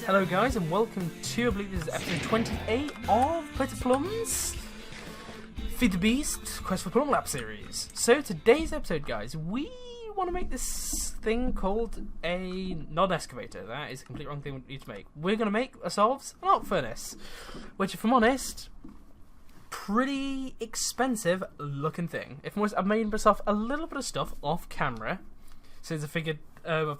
Hello guys and welcome to, I believe this is episode 28 of Plum's Feed the Beast Quest for Plum Lab series. So today's episode, guys, we want to make this thing called a non-excavator. That is a complete wrong thing we need to make. We're going to make ourselves an arc furnace, which, if I'm honest, pretty expensive looking thing. If I'm honest, I've made myself a little bit of stuff off camera, since I figured, I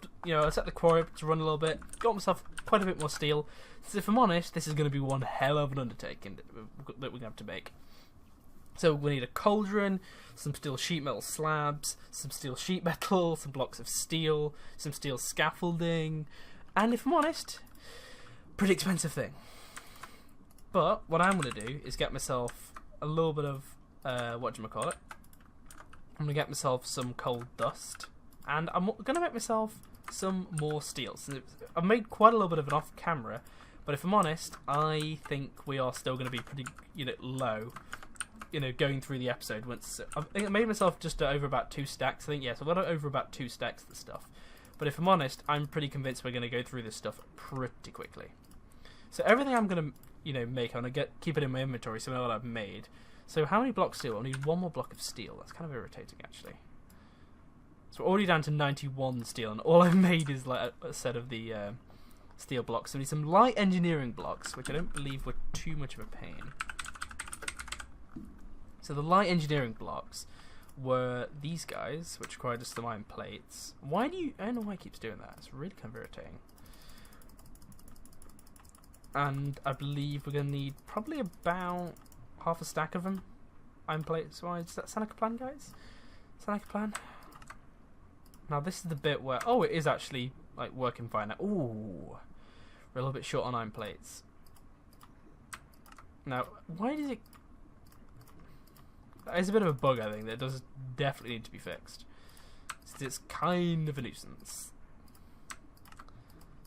set the quarry up to run a little bit, got myself quite a bit more steel. So if I'm honest, this is going to be one hell of an undertaking that we're going to have to make. So we need a cauldron, some steel sheet metal slabs, some steel sheet metal, some blocks of steel, some steel scaffolding, and if I'm honest, pretty expensive thing. But what I'm going to do is get myself a little bit of, I'm going to get myself some coal dust, and I'm going to make myself some more steel. So I've made quite a little bit of it off camera, but if I'm honest, I think we are still going to be pretty, low, going through the episode. Once I think I made myself just over about 2 stacks. I think, yes, I've got over about 2 stacks of the stuff. But if I'm honest, I'm pretty convinced we're going to go through this stuff pretty quickly. So everything I'm going to, make, I'm going to keep it in my inventory so I know what I've made. So how many blocks steel? I need 1 more block of steel. That's kind of irritating, actually. So we're already down to 91 steel, and all I've made is like a set of the steel blocks. So we need some light engineering blocks, which I don't believe were too much of a pain. So the light engineering blocks were these guys, which require just some iron plates. I don't know why it keeps doing that. It's really kind of irritating. And I believe we're going to need probably about half a stack of them, iron plates wise. Does that sound like a plan, guys? Sound like a plan? Now this is the bit where, it is actually like working fine now. Ooh, we're a little bit short on iron plates. Now, why does it? It's a bit of a bug, I think, that does definitely need to be fixed. It's kind of a nuisance.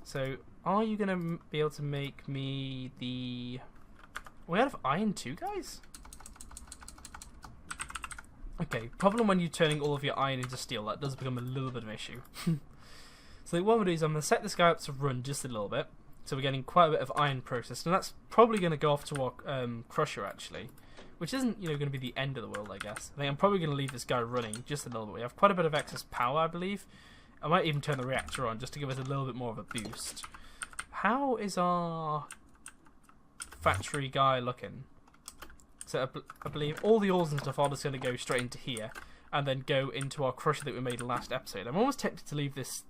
So, are you gonna be able to make me the? Are we out of iron too, guys? Okay, problem when you're turning all of your iron into steel, that does become a little bit of an issue. So what I'm going to do is I'm going to set this guy up to run just a little bit. So we're getting quite a bit of iron processed, and that's probably going to go off to our crusher, actually. Which isn't, going to be the end of the world, I guess. I think I'm probably going to leave this guy running just a little bit. We have quite a bit of excess power, I believe. I might even turn the reactor on just to give us a little bit more of a boost. How is our factory guy looking? So I believe all the ores and stuff are just going to go straight into here, and then go into our crusher that we made last episode. I'm almost tempted to leave this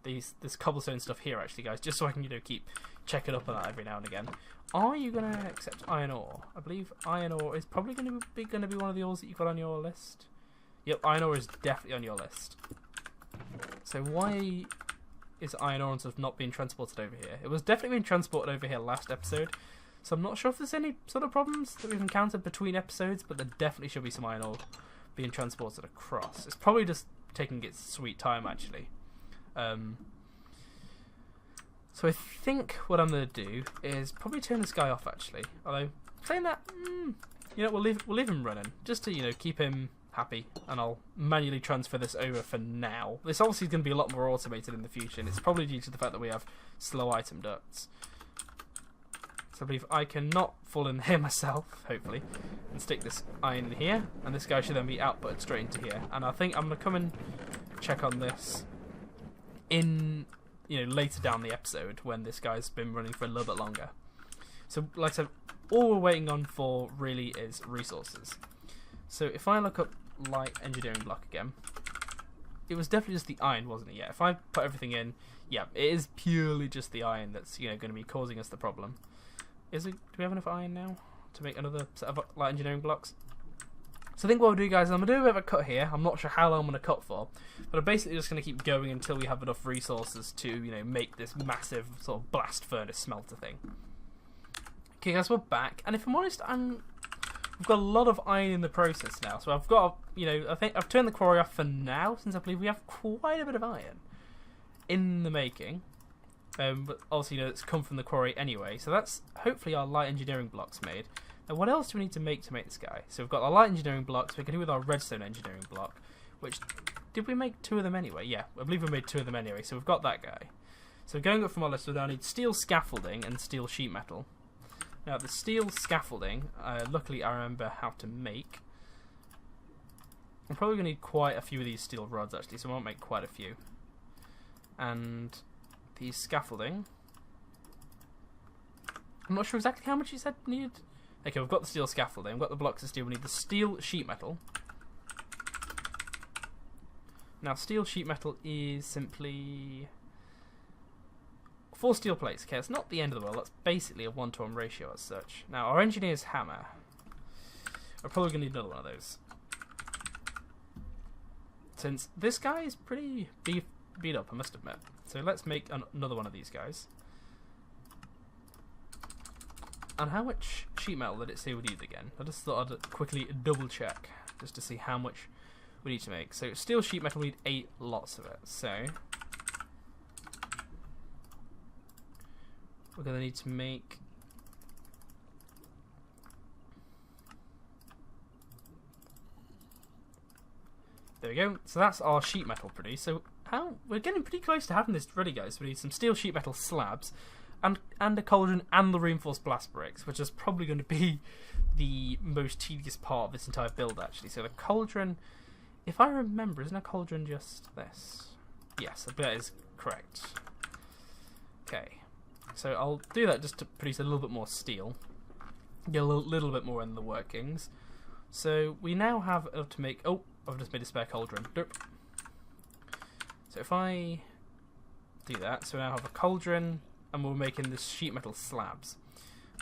this cobblestone stuff here, actually, guys, just so I can keep checking up on that every now and again. Are you going to accept iron ore? I believe iron ore is probably going to be one of the ores that you've got on your list. Yep, iron ore is definitely on your list. So why is iron ore and stuff not being transported over here? It was definitely being transported over here last episode. So I'm not sure if there's any sort of problems that we've encountered between episodes, but there definitely should be some iron ore being transported across. It's probably just taking its sweet time, actually. So I think what I'm going to do is probably turn this guy off, actually. Although, saying that, we'll leave him running, just to, keep him happy, and I'll manually transfer this over for now. This obviously is going to be a lot more automated in the future, and it's probably due to the fact that we have slow item ducts. So I believe I cannot fall in here myself, hopefully, and stick this iron in here, and this guy should then be outputted straight into here. And I think I'm going to come and check on this in, later down the episode when this guy's been running for a little bit longer. So, like I said, all we're waiting on for really is resources. So if I look up light engineering block again, it was definitely just the iron, wasn't it? Yeah, if I put everything in, yeah, it is purely just the iron that's, going to be causing us the problem. Do we have enough iron now to make another set of light engineering blocks? So I think what we'll do, guys, I'm going to do a bit of a cut here. I'm not sure how long I'm going to cut for, but I'm basically just going to keep going until we have enough resources to, make this massive sort of blast furnace smelter thing. Okay, guys, we're back, and if I'm honest, we've got a lot of iron in the process now. So I've got, I think I've turned the quarry off for now, since I believe we have quite a bit of iron in the making. But obviously, it's come from the quarry anyway. So that's hopefully our light engineering blocks made. Now, what else do we need to make this guy? So we've got our light engineering blocks. We can do with our redstone engineering block, which did we make 2 of them anyway? Yeah, I believe we made 2 of them anyway. So we've got that guy. So going up from our list, we now need steel scaffolding and steel sheet metal. Now the steel scaffolding, luckily I remember how to make. I'm probably going to need quite a few of these steel rods actually, so I won't make quite a few. And the scaffolding, I'm not sure exactly how much you said needed. Okay, we've got the steel scaffolding, we've got the blocks of steel, we need the steel sheet metal. Now steel sheet metal is simply 4 steel plates. Okay, it's not the end of the world, that's basically a 1-to-1 ratio as such. Now our engineer's hammer, we're probably going to need another one of those. Since this guy is pretty beat up, I must admit. So let's make another one of these guys. And how much sheet metal did it say we need again? I just thought I'd quickly double check, just to see how much we need to make. So steel sheet metal, we need 8 lots of it. So we're going to need to make there we go. So that's our sheet metal produced. So we're getting pretty close to having this ready, guys. We need some steel sheet metal slabs and a cauldron and the reinforced blast bricks, which is probably going to be the most tedious part of this entire build actually. So the cauldron, if I remember, isn't a cauldron just this? Yes, that is correct. Okay. So I'll do that just to produce a little bit more steel. Get a little bit more in the workings. So we now have enough to make... Oh, I've just made a spare cauldron. Derp. So if I do that, so we now have a cauldron and we're making this sheet metal slabs.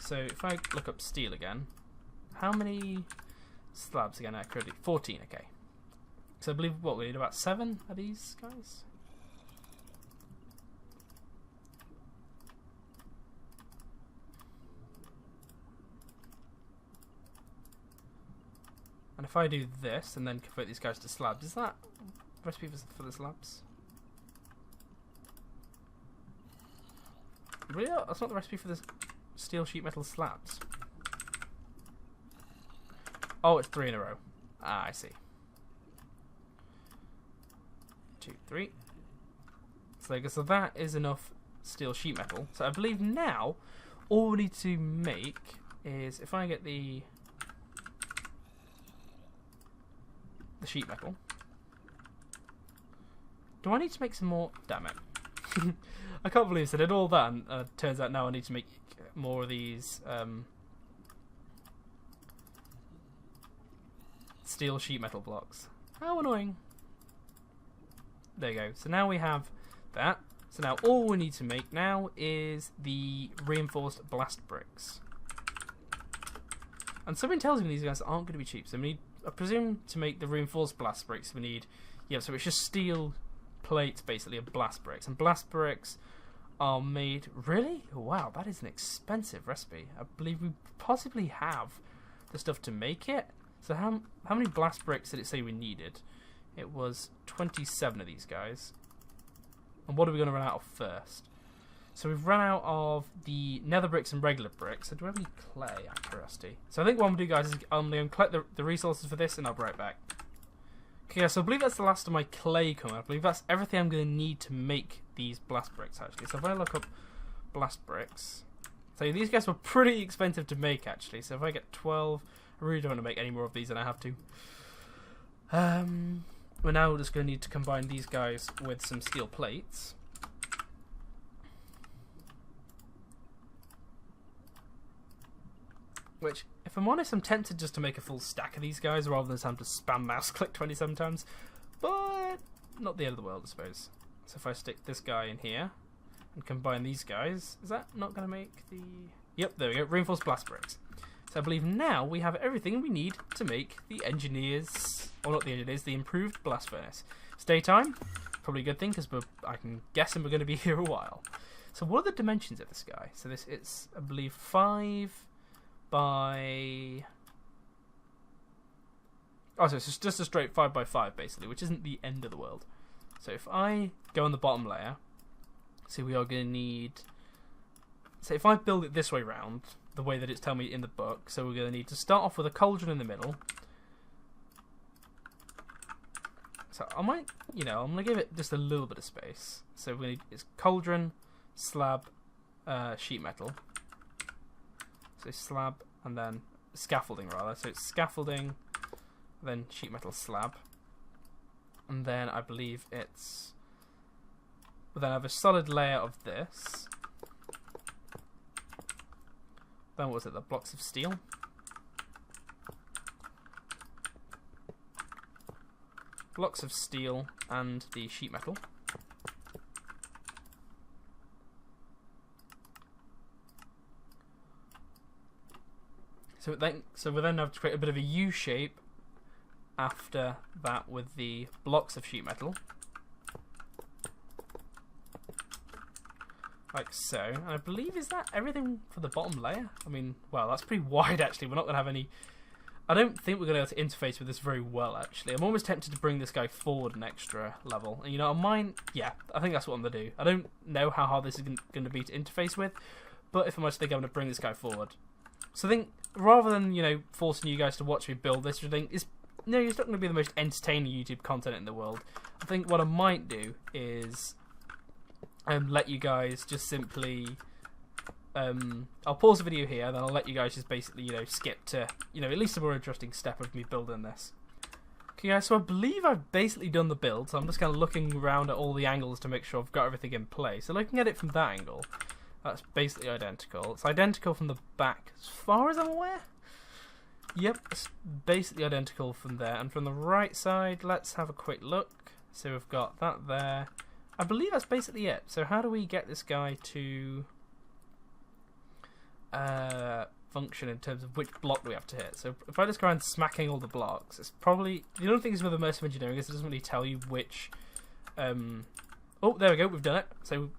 So if I look up steel again, how many slabs again accurately? 14, okay. So I believe what we need about 7 of these guys? And if I do this and then convert these guys to slabs, is that the recipe for the slabs? Really? That's not the recipe for the steel sheet metal slabs. Oh, it's 3 in a row. Ah, I see. 2, 3. So that is enough steel sheet metal. So I believe now all we need to make is, if I get the sheet metal. Do I need to make some more? Damn it. I can't believe I did all that and turns out now I need to make more of these steel sheet metal blocks. How annoying. There you go. So now we have that. So now all we need to make now is the reinforced blast bricks. And something tells me these guys aren't going to be cheap. So we need, I presume, to make the reinforced blast bricks we need, yeah, so it's just steel plates basically of blast bricks. And blast bricks are made, really? Wow, that is an expensive recipe. I believe we possibly have the stuff to make it. So how many blast bricks did it say we needed? It was 27 of these guys. And what are we going to run out of first? So we've run out of the nether bricks and regular bricks. So do we have any clay, out of curiosity? So I think what I'm going to do, guys, is I'm going to collect the resources for this and I'll be right back. Okay, so I believe that's the last of my clay coming. I believe that's everything I'm going to need to make these blast bricks, actually. So if I look up blast bricks... So these guys were pretty expensive to make, actually. So if I get 12... I really don't want to make any more of these than I have to. We're now just going to need to combine these guys with some steel plates. Which, if I'm honest, I'm tempted just to make a full stack of these guys rather than having to spam mouse click 27 times. But not the end of the world, I suppose. So if I stick this guy in here and combine these guys, is that not going to make the... Yep, there we go, reinforced blast bricks. So I believe now we have everything we need to make the engineers, or not the engineers, the improved blast furnace. Stay time, probably a good thing because I can guess we're going to be here a while. So what are the dimensions of this guy? So this, it's, I believe, 5 by... Oh, so it's just a straight 5 by 5 basically, which isn't the end of the world. So if I go on the bottom layer, so we are going to need... So if I build it this way round, the way that it's telling me in the book, so we're going to need to start off with a cauldron in the middle. So I might, you know, I'm going to give it just a little bit of space. So we're going to need it's cauldron, slab, sheet metal. So slab and then scaffolding rather. So it's scaffolding, then sheet metal slab, and then I believe it's. Then I have a solid layer of this. Then what was it? The blocks of steel. Blocks of steel and the sheet metal. So we then have to create a bit of a U shape after that with the blocks of sheet metal. Like so. And I believe, is that everything for the bottom layer? I mean, well, that's pretty wide actually. We're not going to have any... I don't think we're going to be able to interface with this very well actually. I'm almost tempted to bring this guy forward an extra level. And you know, on mine, yeah, I think that's what I'm going to do. I don't know how hard this is going to be to interface with, but if I'm just thinking I'm going to bring this guy forward. So I think, rather than, you know, forcing you guys to watch me build this, I think it's not going to be the most entertaining YouTube content in the world. I think what I might do is... let you guys just simply I'll pause the video here, then I'll let you guys just basically, you know, skip to, you know, at least a more interesting step of me building this. Okay guys, so I believe I've basically done the build, so I'm just kind of looking around at all the angles to make sure I've got everything in place. So looking at it from that angle, that's basically identical. It's identical from the back as far as I'm aware. Yep, it's basically identical from there. And from the right side, let's have a quick look. So we've got that there. I believe that's basically it. So how do we get this guy to function in terms of which block do we have to hit? So if I just go around smacking all the blocks, it's probably... The only thing is with immersive engineering is it doesn't really tell you which... Oh, there we go, we've done it. So,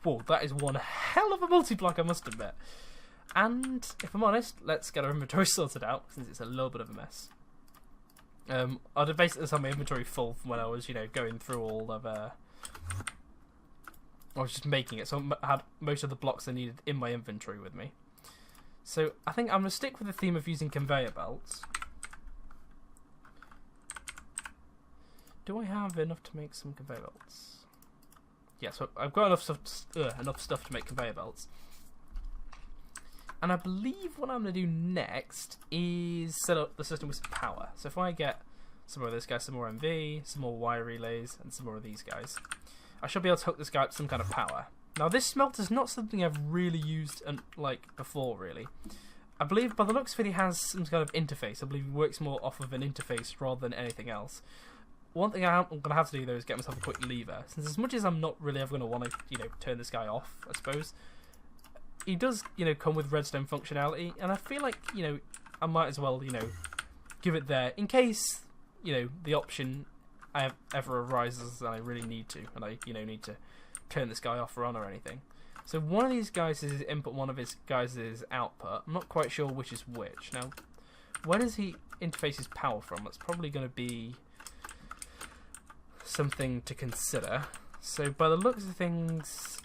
whoa, that is one hell of a multi-block, I must admit. And, if I'm honest, let's get our inventory sorted out, since it's a little bit of a mess. I'd basically just have my inventory full from when I was, you know, going through all of... I was just making it, so I had most of the blocks I needed in my inventory with me. So I think I'm going to stick with the theme of using conveyor belts. Do I have enough to make some conveyor belts? Yeah, so I've got enough stuff to make conveyor belts. And I believe what I'm going to do next is set up the system with some power. So if I get some more of this guy, some more MV, some more wire relays, and some more of these guys, I should be able to hook this guy up to some kind of power. Now this smelter is not something I've really used like before, really. I believe by the looks of it, he has some kind of interface. I believe he works more off of an interface rather than anything else. One thing I'm going to have to do though is get myself a quick lever, since as much as I'm not really ever going to want to, you know, turn this guy off, I suppose, he does, you know, come with redstone functionality, and I feel like, you know, I might as well, you know, give it there in case, you know, the option ever arises and I really need to, and I, you know, need to turn this guy off or on or anything. So one of these guys is his input, one of his guys is output. I'm not quite sure which is which. Now, where does he interface his power from? That's probably going to be something to consider. So by the looks of things,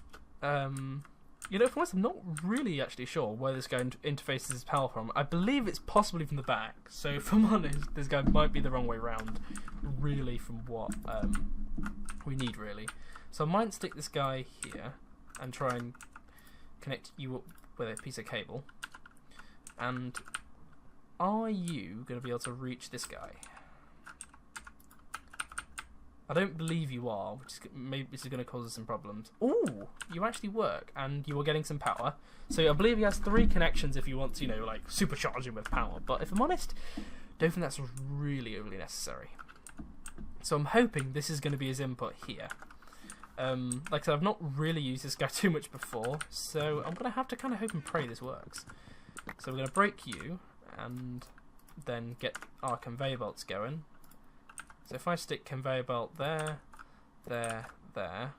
you know, for once I'm not really actually sure where this guy interfaces his power from. I believe it's possibly from the back. So if I'm honest, this guy might be the wrong way round, really, from what we need, really. So I might stick this guy here and try and connect you up with a piece of cable. And are you going to be able to reach this guy? I don't believe you are, which is maybe this is going to cause us some problems. Ooh, you actually work, and you are getting some power. So I believe he has 3 connections if you want to, you know, like supercharge him with power. But if I'm honest, don't think that's really necessary. So I'm hoping this is going to be his input here. Like I said, I've not really used this guy too much before, so I'm going to have to kind of hope and pray this works. So we're going to break you, and then get our conveyor belts going. So if I stick conveyor belt there, there, there.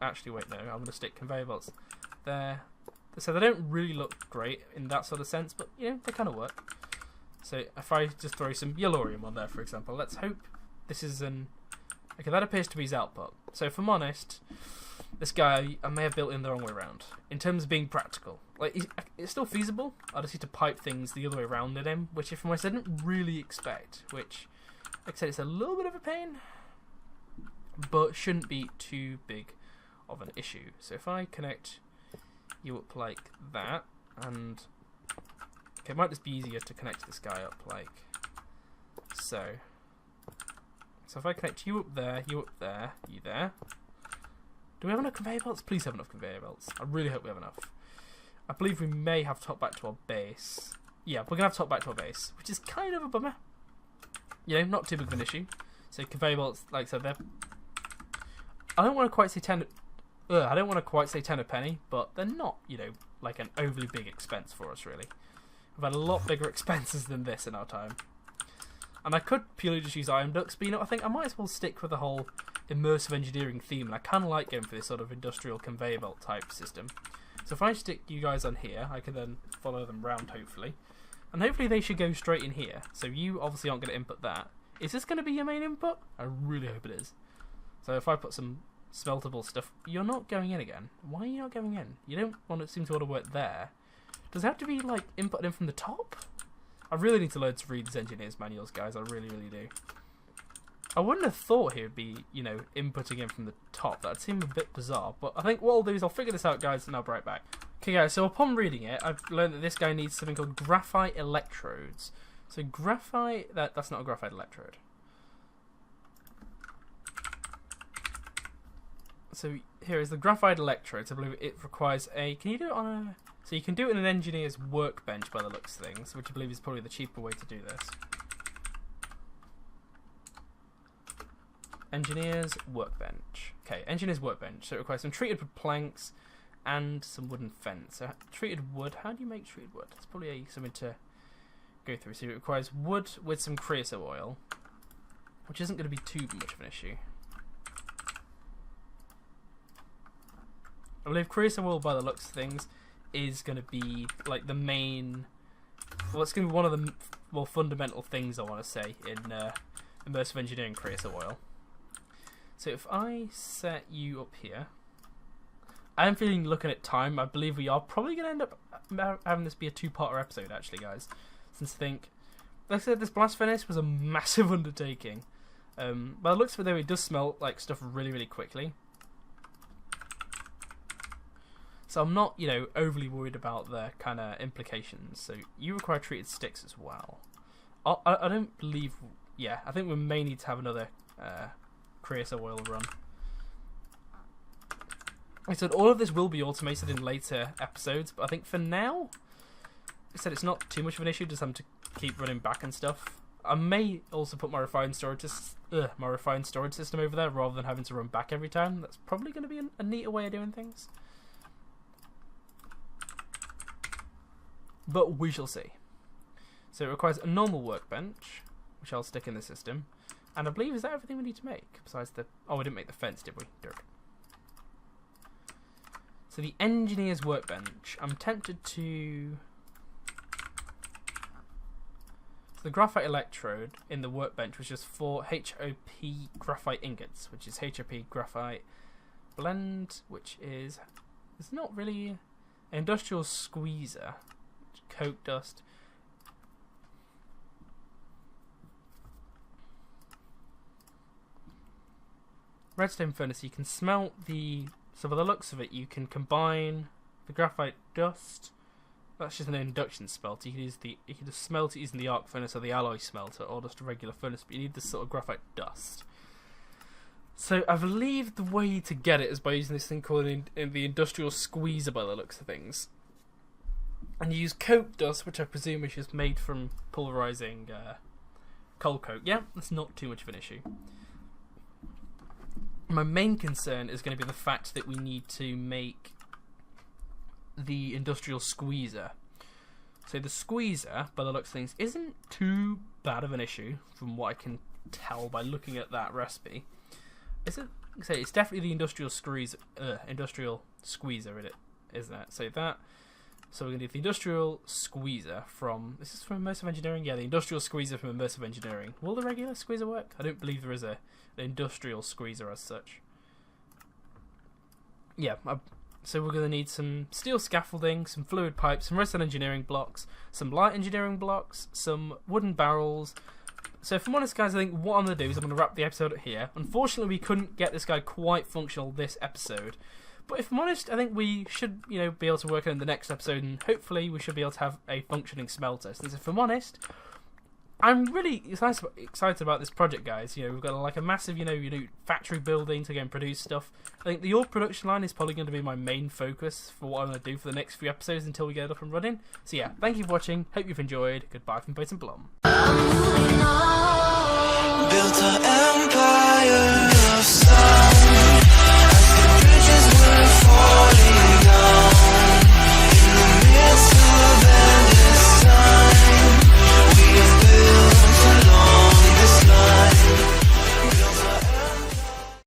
Actually, wait, no, I'm going to stick conveyor belts there. So they don't really look great in that sort of sense, but, you know, they kind of work. So if I just throw some yellorium on there, for example, let's hope this is an... Okay, that appears to be his output. So if I'm honest, this guy, I may have built in the wrong way around. In terms of being practical. Like, it's still feasible. I just need to pipe things the other way around in him, which if I'm honest, I didn't really expect, which... Like I said, it's a little bit of a pain, but shouldn't be too big of an issue. So if I connect you up like that, and okay, it might just be easier to connect this guy up like so. So if I connect you up there, you there. Do we have enough conveyor belts? Please have enough conveyor belts. I really hope we have enough. I believe we may have top back to our base. Yeah, we're going to have top back to our base, which is kind of a bummer. You know, not too big of an issue. So conveyor belts, like I said, they're... I don't want to quite say 10... I don't want to quite say 10 a penny, but they're not, you know, like an overly big expense for us, really. We've had a lot bigger expenses than this in our time. And I could purely just use iron ducts, but you know, I think I might as well stick with the whole immersive engineering theme, and I kind of like going for this sort of industrial conveyor belt type system. So if I stick you guys on here, I can then follow them round, hopefully. And hopefully they should go straight in here. So you obviously aren't going to input that. Is this going to be your main input? I really hope it is. So if I put some smeltable stuff... You're not going in again. Why are you not going in? You don't seem to want to work there. Does it have to be, like, inputted in from the top? I really need to learn to read these engineers' manuals, guys. I really, really do. I wouldn't have thought he would be, you know, inputting in from the top. That seemed a bit bizarre. But I think what I'll do is I'll figure this out, guys, and I'll be right back. Okay, guys, so upon reading it, I've learned that this guy needs something called graphite electrodes. So graphite... That's not a graphite electrode. So here is the graphite electrodes. I believe it requires a... Can you do it on a... So you can do it in an engineer's workbench by the looks of things, which I believe is probably the cheaper way to do this. Engineer's workbench. Okay, engineer's workbench. So it requires some treated wood planks and some wooden fence. So treated wood, how do you make treated wood? It's probably something to go through. So it requires wood with some creosote oil, which isn't going to be too much of an issue. I believe creosote oil, by the looks of things, is going to be like the main... Well, it's going to be one of the more fundamental things, I want to say, in immersive engineering creosote oil. So if I set you up here... I am feeling, looking at time, I believe we are probably going to end up having this be a two-parter episode, actually, guys. Since I think... Like I said, this blast furnace was a massive undertaking. By the looks of it, though, it does smelt like stuff really, really quickly. So I'm not, you know, overly worried about the kind of implications. So you require treated sticks as well. I don't believe... Yeah, I think we may need to have another creosote oil run. I said all of this will be automated in later episodes, but I think for now, I said it's not too much of an issue, just having to keep running back and stuff. I may also put my refined storage system over there rather than having to run back every time. That's probably going to be a neater way of doing things. But we shall see. So it requires a normal workbench, which I'll stick in the system. And I believe, is that everything we need to make? Besides the... Oh, we didn't make the fence, did we? Dirt. So the engineer's workbench. I'm tempted to... So the graphite electrode in the workbench was just 4 HOP graphite ingots, which is HOP graphite blend, which is... It's not really an industrial squeezer. Coke dust. Redstone furnace, you can smelt the... So by the looks of it, you can combine the graphite dust. That's just an induction smelter. You can just smelt it using the arc furnace or the alloy smelter, or just a regular furnace, but you need this sort of graphite dust. So I believe the way to get it is by using this thing called in the industrial squeezer by the looks of things. And you use coke dust, which I presume is just made from pulverizing coal coke. Yeah, that's not too much of an issue. My main concern is going to be the fact that we need to make the industrial squeezer. So the squeezer, by the looks of things, isn't too bad of an issue from what I can tell by looking at that recipe. It's definitely the industrial squeezer in it, isn't it? So that. So we're going to do the industrial squeezer from... This is from Immersive Engineering? Yeah, the industrial squeezer from Immersive Engineering. Will the regular squeezer work? I don't believe there is an industrial squeezer as such. Yeah, so we're going to need some steel scaffolding, some fluid pipes, some redstone engineering blocks, some light engineering blocks, some wooden barrels, So if I'm honest, guys, I think what I'm going to do is I'm going to wrap the episode up here. Unfortunately, we couldn't get this guy quite functional this episode. But if I'm honest, I think we should, be able to work on the next episode, and hopefully we should be able to have a functioning smelter. Since if I'm honest, I'm really excited about this project, guys. We've got like a massive, factory building to go and produce stuff. I think the old production line is probably going to be my main focus for what I'm going to do for the next few episodes until we get it up and running. So yeah, thank you for watching. Hope you've enjoyed. Goodbye from Plum. Built an empire.